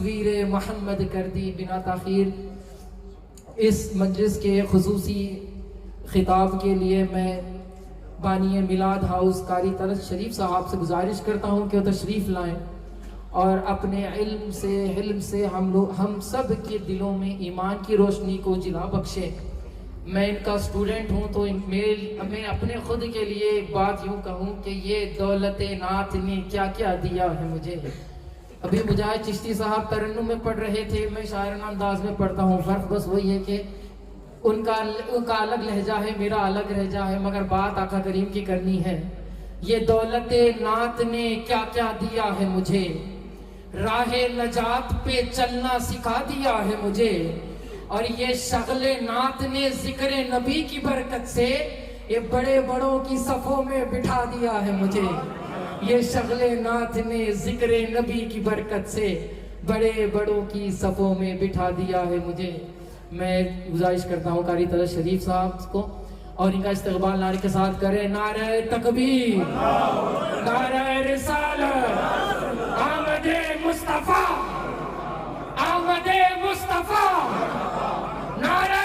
تصویر محمد کر دی بنا تاخیر۔ اس مجلس کے خصوصی خطاب کے لیے میں بانی میلاد ہاؤس قاری طلعت شریف صاحب سے گزارش کرتا ہوں کہ وہ تشریف لائیں اور اپنے علم سے ہم سب کے دلوں میں ایمان کی روشنی کو جلا بخشیں۔ میں ان کا اسٹوڈنٹ ہوں تو میں اپنے خود کے لیے ایک بات یوں کہوں کہ یہ دولت نعت نے کیا کیا دیا ہے مجھے۔ ابھی مجاہد چشتی صاحب ترنم میں پڑھ رہے تھے، میں شاعرانہ انداز میں پڑھتا ہوں، فرق بس وہی ہے کہ ان کا الگ لہجہ ہے، میرا الگ لہجہ ہے، مگر بات آقا کریم کی کرنی ہے۔ یہ دولت نعت نے کیا کیا دیا ہے مجھے، راہ نجات پہ چلنا سکھا دیا ہے مجھے، اور یہ شغل نعت نے ذکر نبی کی برکت سے یہ بڑے بڑوں کی صفوں میں بٹھا دیا ہے مجھے۔ یہ شغل نعت نے ذکر نبی کی برکت سے بڑے بڑوں کی صفوں میں بٹھا دیا ہے مجھے۔ میں گزارش کرتا ہوں قاری طلعت شریف صاحب کو اور ان کا استقبال نعرے کے ساتھ کریں۔ نعرہ تکبیر، نعرہ رسالت، آمد مصطفیٰ، آمد مصطفیٰ، نعرہ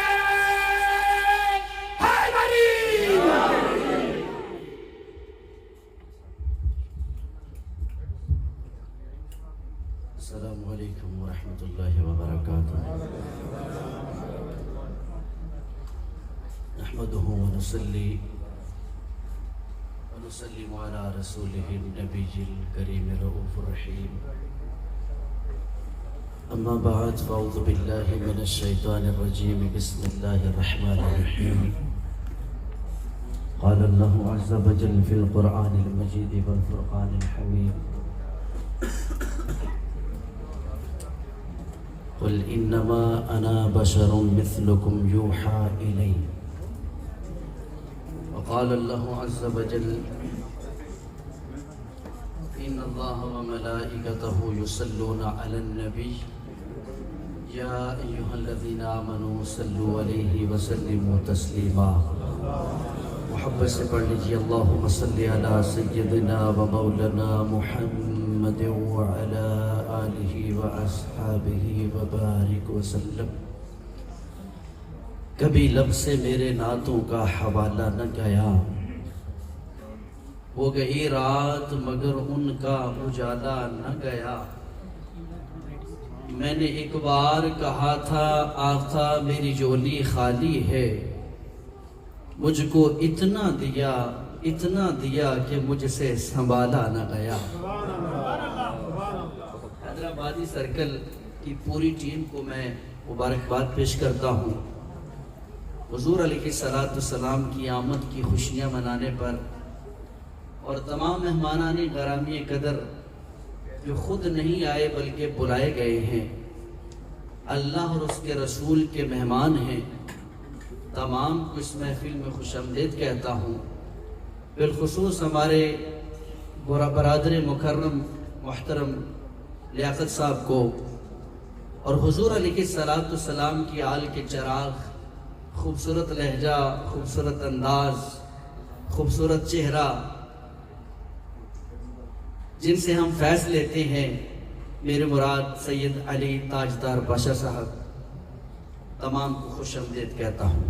حیدری۔ السلام علیکم ورحمۃ اللہ وبرکاتہ۔ نحمده ونصلي ونسلم على رسوله النبي الكريم الرؤوف الرحيم، أما بعد فأعوذ بالله من الشيطان الرجيم، بسم الله الرحمن الرحيم۔ قال الله عز وجل في القرآن المجيد والفرقان الحميد، قل انما انا بشر مثلكم يوحى الي، وقال الله عز وجل ان الله وملائكته يصلون على النبي يا ايها الذين امنوا صلوا عليه وسلموا تسليما۔ محبت سے پڑھ لیجیے، اللہم صلی علی سیدنا و مولانا محمد وعلی آلہ واصحابہ وبارک وسلم۔ کبھی لب سے میرے نعتوں کا حوالہ نہ گیا، ہو گئی رات مگر ان کا اجالا نہ گیا۔ میں نے ایک بار کہا تھا آقا میری جولی خالی ہے، مجھ کو اتنا دیا کہ مجھ سے سنبھالا نہ گیا۔ حیدرآبادی سرکل کی پوری ٹیم کو میں مبارکباد پیش کرتا ہوں حضور علیہ السلام کی آمد کی خوشیاں منانے پر، اور تمام مہمانان گرامی قدر جو خود نہیں آئے بلکہ بلائے گئے ہیں، اللہ اور اس کے رسول کے مہمان ہیں، تمام کو اس محفل میں خوش آمدید کہتا ہوں۔ بالخصوص ہمارے برادر مکرم محترم لیاقت صاحب کو اور حضور علیہ السلام کی آل کے چراغ، خوبصورت لہجہ، خوبصورت انداز، خوبصورت چہرہ، جن سے ہم فیض لیتے ہیں، میرے مراد سید علی تاجدار باشا صاحب، تمام کو خوش آمدید کہتا ہوں۔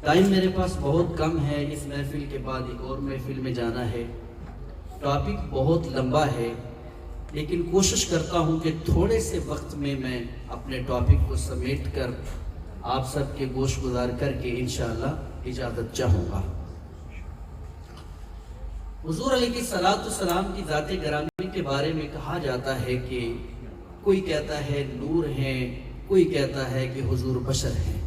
ٹائم میرے پاس بہت کم ہے، اس محفل کے بعد ایک اور محفل میں جانا ہے، ٹاپک بہت لمبا ہے، لیکن کوشش کرتا ہوں کہ تھوڑے سے وقت میں اپنے ٹاپک کو سمیٹ کر آپ سب کے گوش گزار کر کے انشاءاللہ اجازت چاہوں گا۔ حضور علیہ السلام کی ذات گرامی کے بارے میں کہا جاتا ہے کہ کوئی کہتا ہے نور ہیں، کوئی کہتا ہے کہ حضور بشر ہیں۔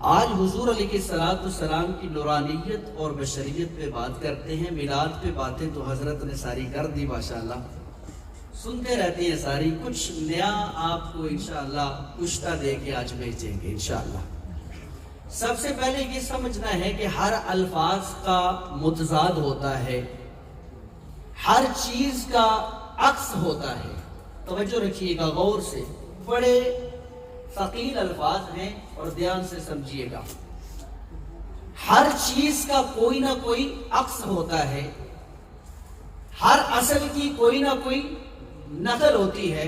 آج حضور علیہ السلام کی نورانیت اور بشریت پہ بات کرتے ہیں۔ میلاد پہ باتیں تو حضرت نے ساری کر دی ماشاءاللہ، سنتے رہتے ہیں ساری، کچھ نیا آپ کو انشاءاللہ کشتہ دے کے آج بھیجیں گے انشاءاللہ۔ سب سے پہلے یہ سمجھنا ہے کہ ہر الفاظ کا متضاد ہوتا ہے، ہر چیز کا عکس ہوتا ہے۔ توجہ رکھیے گا غور سے، بڑے ثقیل الفاظ ہیں اور دھیان سے سمجھیے گا۔ ہر چیز کا کوئی نہ کوئی عکس ہوتا ہے، ہر اصل کی کوئی نہ کوئی نقل ہوتی ہے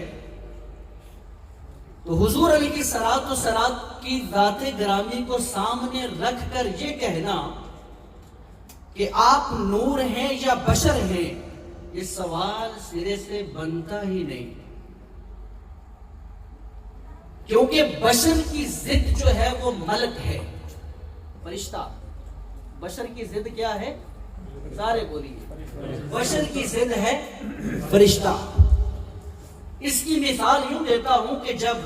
تو حضور علیہ کی صلوات و سلام کی ذات گرامی کو سامنے رکھ کر یہ کہنا کہ آپ نور ہیں یا بشر ہیں، یہ سوال سرے سے بنتا ہی نہیں، کیونکہ بشر کی ضد جو ہے وہ ملک ہے، فرشتہ۔ بشر کی ضد کیا ہے؟ سارے بولیے، بشر کی ضد ہے فرشتہ۔ اس کی مثال یوں دیتا ہوں کہ جب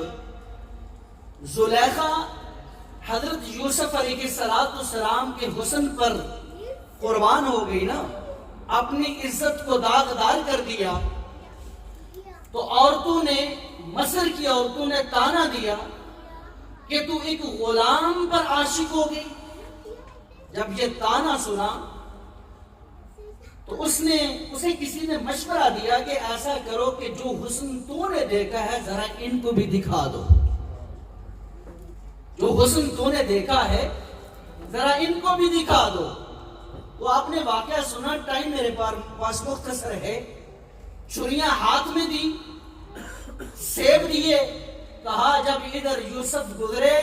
زلیخا حضرت یوسف علیہ السلام کے حسن پر قربان ہو گئی نا، اپنی عزت کو داغدار کر دیا، تو عورتوں نے، مصر کی عورتوں نے تانا دیا کہ تو ایک غلام پر عاشق ہو گئی۔ جب یہ تانا سنا تو اسے کسی نے مشورہ دیا کہ ایسا کرو کہ جو حسن تو نے دیکھا ہے ذرا ان کو بھی دکھا دو، جو حسن تو نے دیکھا ہے ذرا ان کو بھی دکھا دو۔ تو آپ نے واقعہ سنا، ٹائم میرے پاس مختصر ہے، چھریاں ہاتھ میں دی، سیب دیے، کہا جب ادھر یوسف گزرے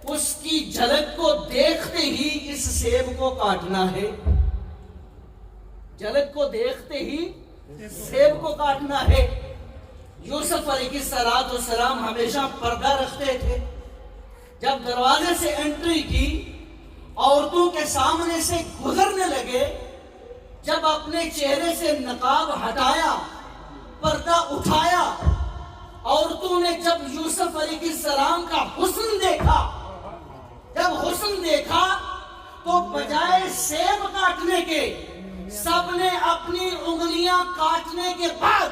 اس کی جھلک کو دیکھتے ہی اس سیب کو کاٹنا ہے، جھلک کو دیکھتے ہی سیب کو کاٹنا ہے۔ یوسف علیہ السلام ہمیشہ پردہ رکھتے تھے، جب دروازے سے انٹری کی، عورتوں کے سامنے سے گزرنے لگے، جب اپنے چہرے سے نقاب ہٹایا، پردہ اٹھایا، عورتوں نے جب یوسف علیہ السلام کا حسن دیکھا، جب حسن دیکھا تو بجائے سیب کاٹنے کے سب نے اپنی انگلیاں کاٹنے کے بعد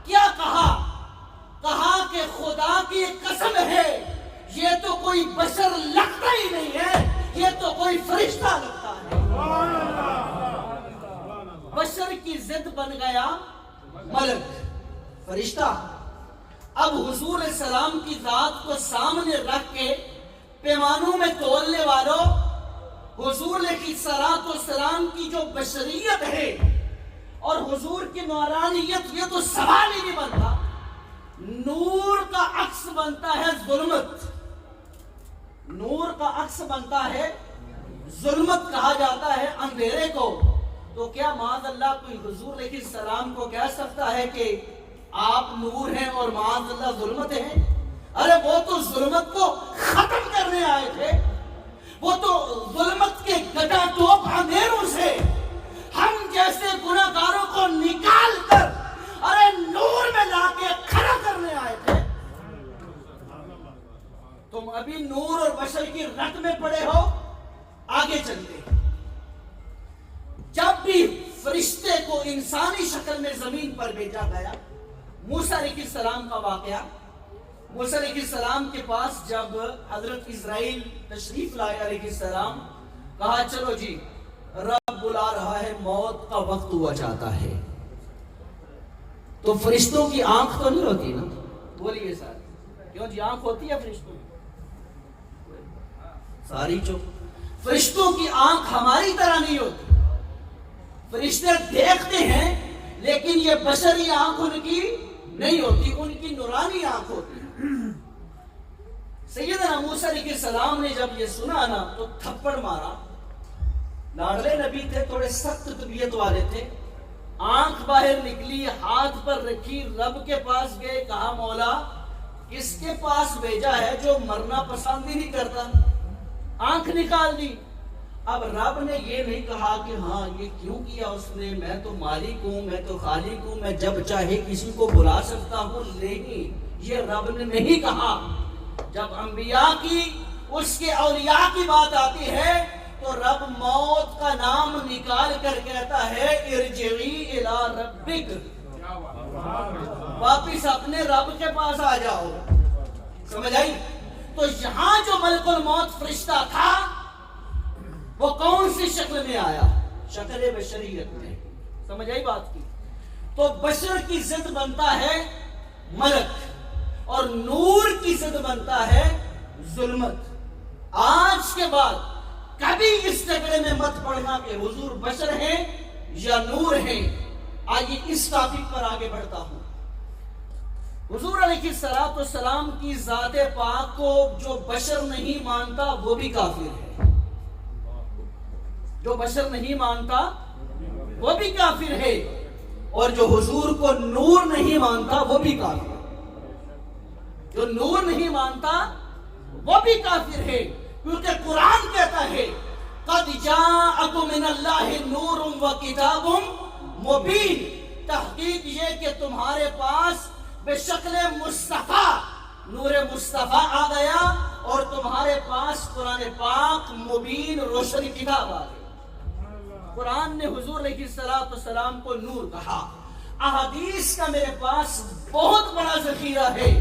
کیا کہا؟ کہا کہ خدا کی قسم ہے یہ تو کوئی بشر لگتا ہی نہیں ہے، یہ تو کوئی فرشتہ لگتا ہے۔ بشر کی ضد بن گیا ملک، فرشتہ۔ اب حضور علیہ السلام کی ذات کو سامنے رکھ کے پیمانوں میں تولنے والوں، حضور علیہ السلام کی جو بشریت ہے اور حضور کی نورانیت، یہ تو سوال ہی نہیں بنتا۔ نور کا عکس بنتا ہے ظلمت، نور کا عکس بنتا ہے ظلمت، کہا جاتا ہے اندھیرے کو۔ تو کیا معاذ اللہ کوئی حضور علیہ السلام کو کہہ سکتا ہے کہ آپ نور ہیں اور معاذ اللہ ظلمت ہیں؟ ارے وہ تو ظلمت کو ختم کرنے آئے تھے، وہ تو ظلمت کے گٹا ٹوپ اندھیروں سے ہم جیسے گناہگاروں کو نکال کر ارے نور میں لا کے کھڑا کرنے آئے تھے۔ تم ابھی نور اور بشر کی رت میں پڑے ہو۔ آگے چلتے، جب بھی فرشتے کو انسانی شکل میں زمین پر بھیجا گیا، موسیٰ علیہ السلام کا واقعہ، موسیٰ علیہ السلام کے پاس جب حضرت اسرائیل تشریف لائے علیہ السلام، کہا چلو جی رب بلا رہا ہے، موت کا وقت ہوا چاہتا ہے۔ تو فرشتوں کی آنکھ تو نہیں ہوتی نا، بولیے سر، کیوں جی آنکھ ہوتی ہے فرشتوں کی؟ ساری چپ۔ فرشتوں کی آنکھ ہماری طرح نہیں ہوتی، فرشتے دیکھتے ہیں لیکن یہ بشری آنکھ ان کی نہیں ہوتی، ان کی نورانی آنکھ ہوتی۔ سیدنا موسیٰ علیہ السلام نے جب یہ سنا نا تو تھپڑ مارا، لاڈلے نبی تھے، تھوڑے سخت طبیعت والے تھے، آنکھ باہر نکلی، ہاتھ پر رکھی، رب کے پاس گئے، کہا مولا کس کے پاس بھیجا ہے جو مرنا پسند ہی نہیں کرتا؟ آنکھ نکال دی۔ اب رب نے یہ نہیں کہا کہ ہاں یہ کیوں کیا اس نے، میں تو مالک ہوں، میں تو خالق ہوں، میں جب چاہے کسی کو بلا سکتا ہوں، نہیں، یہ رب نے نہیں کہا۔ جب انبیاء کی، اس کے اولیاء کی بات آتی ہے تو رب موت کا نام نکال کر کہتا ہے ارجعی الی ربک، واپس اپنے رب کے پاس آ جاؤ۔ سمجھ آئی؟ تو یہاں جو ملک الموت فرشتہ تھا وہ کون سی شکل میں آیا؟ شکل بشریت میں۔ سمجھ آئی بات کی؟ تو بشر کی ضد بنتا ہے ملک اور نور کی ضد بنتا ہے ظلمت۔ آج کے بعد کبھی اس جھگڑے میں مت پڑنا کہ حضور بشر ہیں یا نور ہیں۔ آئیے اس ٹاپک پر آگے بڑھتا ہوں. حضور علیہ السلام کی ذات پاک کو جو بشر نہیں مانتا وہ بھی کافر ہے. جو بشر نہیں مانتا وہ بھی کافر ہے، اور جو حضور کو نور نہیں مانتا وہ بھی کافر ہے. جو نور نہیں مانتا وہ بھی کافر ہے، کیونکہ قرآن کہتا ہے قد جاءکم من اللہ نور و کتاب مبین. تحقیق یہ کہ تمہارے پاس بے شکل مصطفیٰ نور مصطفیٰ آ گیا، اور تمہارے پاس قرآن پاک مبین روشن کتاب آ گئی. قرآن نے حضور علیہ السلام کو نور کہا. احادیث کا میرے پاس بہت بڑا ذخیرہ ہے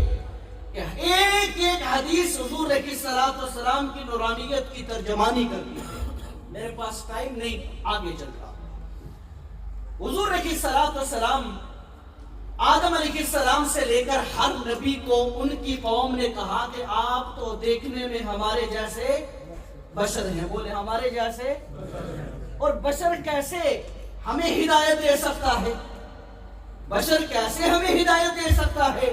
کہ ایک ایک حدیث حضور علیہ السلام کی نورانیت کی ترجمانی کرتی ہے. میرے پاس ٹائم نہیں، آگے چلتا. حضور علیہ السلام آدم علیہ السلام سے لے کر ہر نبی کو ان کی قوم نے کہا کہ آپ تو دیکھنے میں ہمارے جیسے بشر ہیں. بولے ہمارے جیسے. اور بشر کیسے ہمیں ہدایت دے سکتا ہے؟ بشر کیسے ہمیں ہدایت دے سکتا ہے؟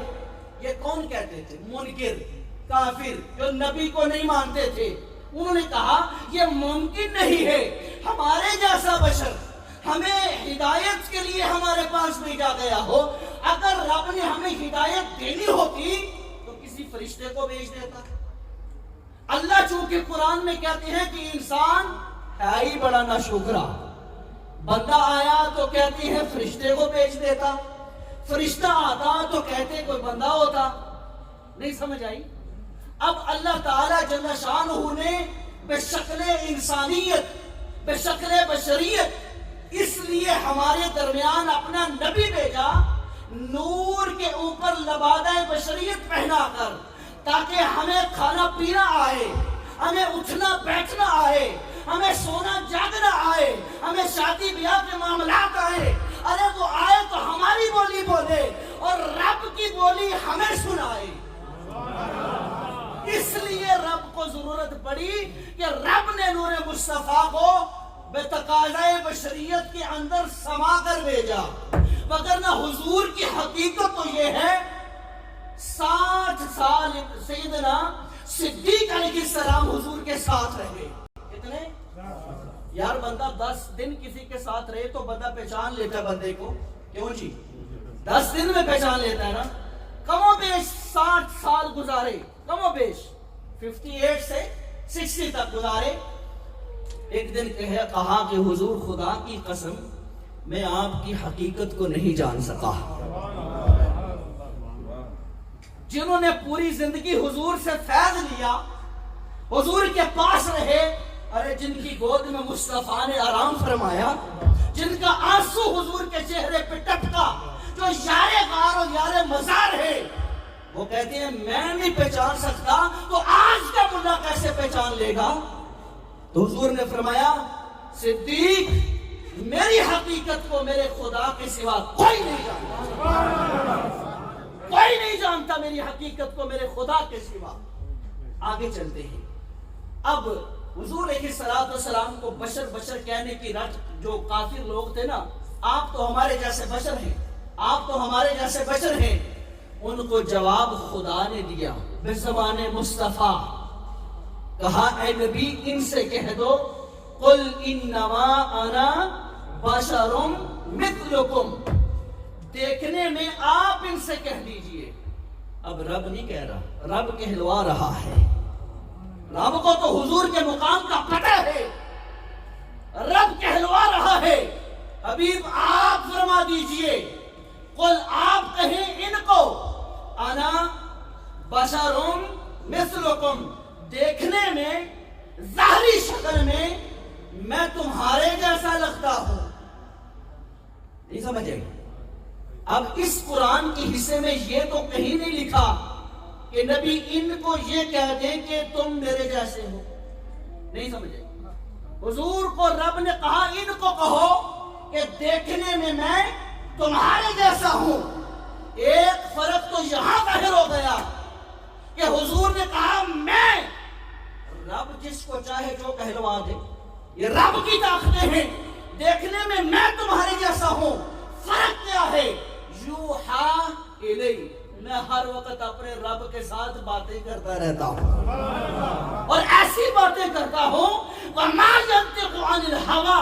یہ کون کہتے تھے؟ منکر، کافر، جو نبی کو نہیں مانتے تھے. انہوں نے کہا یہ ممکن نہیں ہے ہمارے جیسا بشر ہمیں ہدایت کے لیے ہمارے پاس بھیجا گیا ہو. اگر رب نے ہمیں ہدایت دینی ہوتی تو کسی فرشتے کو بھیج دیتا. اللہ چونکہ قرآن میں کہتے ہیں کہ انسان ہے ہی بڑا ناشکرا. بندہ آیا تو کہتے ہیں فرشتے کو بھیج دیتا، فرشتہ آتا تو کہتے کوئی بندہ ہوتا. نہیں سمجھ آئی؟ اب اللہ تعالیٰ جل شانہ نے بے شکل انسانیت، بے شکل بشریت اس لیے ہمارے درمیان اپنا نبی بھیجا، نور کے اوپر لبادہ بشریت پہنا کر، تاکہ ہمیں کھانا پینا آئے، ہمیں اٹھنا بیٹھنا آئے، ہمیں سونا جاگنا آئے، ہمیں شادی بیاہ کے معاملات آئے. ارے وہ آئے تو ہماری بولی بولے اور رب کی بولی ہمیں سنائے. اس لیے رب کو ضرورت پڑی کہ رب نے نور مصطفیٰ کو بے تقاضائے بشریت کے اندر سما کر بھیجا. وگرنہ حضور کی حقیقت تو یہ ہے 60 سال سیدنا صدیق علیہ السلام حضور کے ساتھ رہے. کتنے؟ یار بندہ 10 دن کسی کے ساتھ رہے تو بندہ پہچان لیتا ہے بندے کو. کیوں جی؟ 10 دن میں پہچان لیتا ہے نا. کم و بیش 60 سال گزارے، کم و بیش 58 سے 60 تک گزارے. ایک دن کہا کہ حضور خدا کی قسم میں آپ کی حقیقت کو نہیں جان سکا. جنہوں نے پوری زندگی حضور سے فیض لیا، حضور کے پاس رہے، ارے جن کی گود میں مصطفیٰ نے آرام فرمایا، جن کا آنسو حضور کے چہرے پہ ٹپکا، جو یار غار اور یار مزار ہے، وہ کہتے ہیں میں نہیں پہچان سکتا تو آج کا ملا کیسے پہچان لے گا؟ تو حضور نے فرمایا صدیق میری حقیقت کو میرے خدا کے سوا کوئی نہیں جانتا. کوئی نہیں جانتا میری حقیقت کو میرے خدا کے سوا. آگے چلتے ہیں. اب حضور علیہ السلام کو بشر بشر کہنے کی رٹ جو کافر لوگ تھے نا، آپ تو ہمارے جیسے بشر ہیں، آپ تو ہمارے جیسے بشر ہیں، ان کو جواب خدا نے دیا بزبان مصطفیٰ. کہا اے نبی ان سے کہہ دو قل انما انا بشر مثلکم. دیکھنے میں آپ ان سے کہہ دیجئے. اب رب نہیں کہہ رہا، رب کہلوا رہا ہے. رب کو تو حضور کے مقام کا پتہ ہے، رب کہلوا رہا ہے. حبیب آپ فرما دیجئے قل آپ کہیں ان کو انا بشر مثلکم. دیکھنے میں ظاہری شکل میں تمہارے جیسا لگتا ہوں. نہیں سمجھے؟ اب اس قرآن کے حصے میں یہ تو کہیں نہیں لکھا کہ نبی ان کو یہ کہہ دیں کہ تم میرے جیسے ہو. نہیں سمجھے؟ حضور کو رب نے کہا ان کو کہو کہ دیکھنے میں تمہارے جیسا ہوں. ایک فرق تو یہاں ظاہر ہو گیا کہ حضور نے کہا میں، رب جس کو چاہے جو کہلوا دے، یہ رب کی طاقتیں ہیں. دیکھنے میں تمہارے جیسا ہوں. فرق کیا ہے؟ یوحا الی، میں ہر وقت اپنے رب کے ساتھ باتیں کرتا رہتا ہوں اور ایسی باتیں کرتا ہوں وَمَا يَنْطِقُ عَنِ الْهَوَىٰ،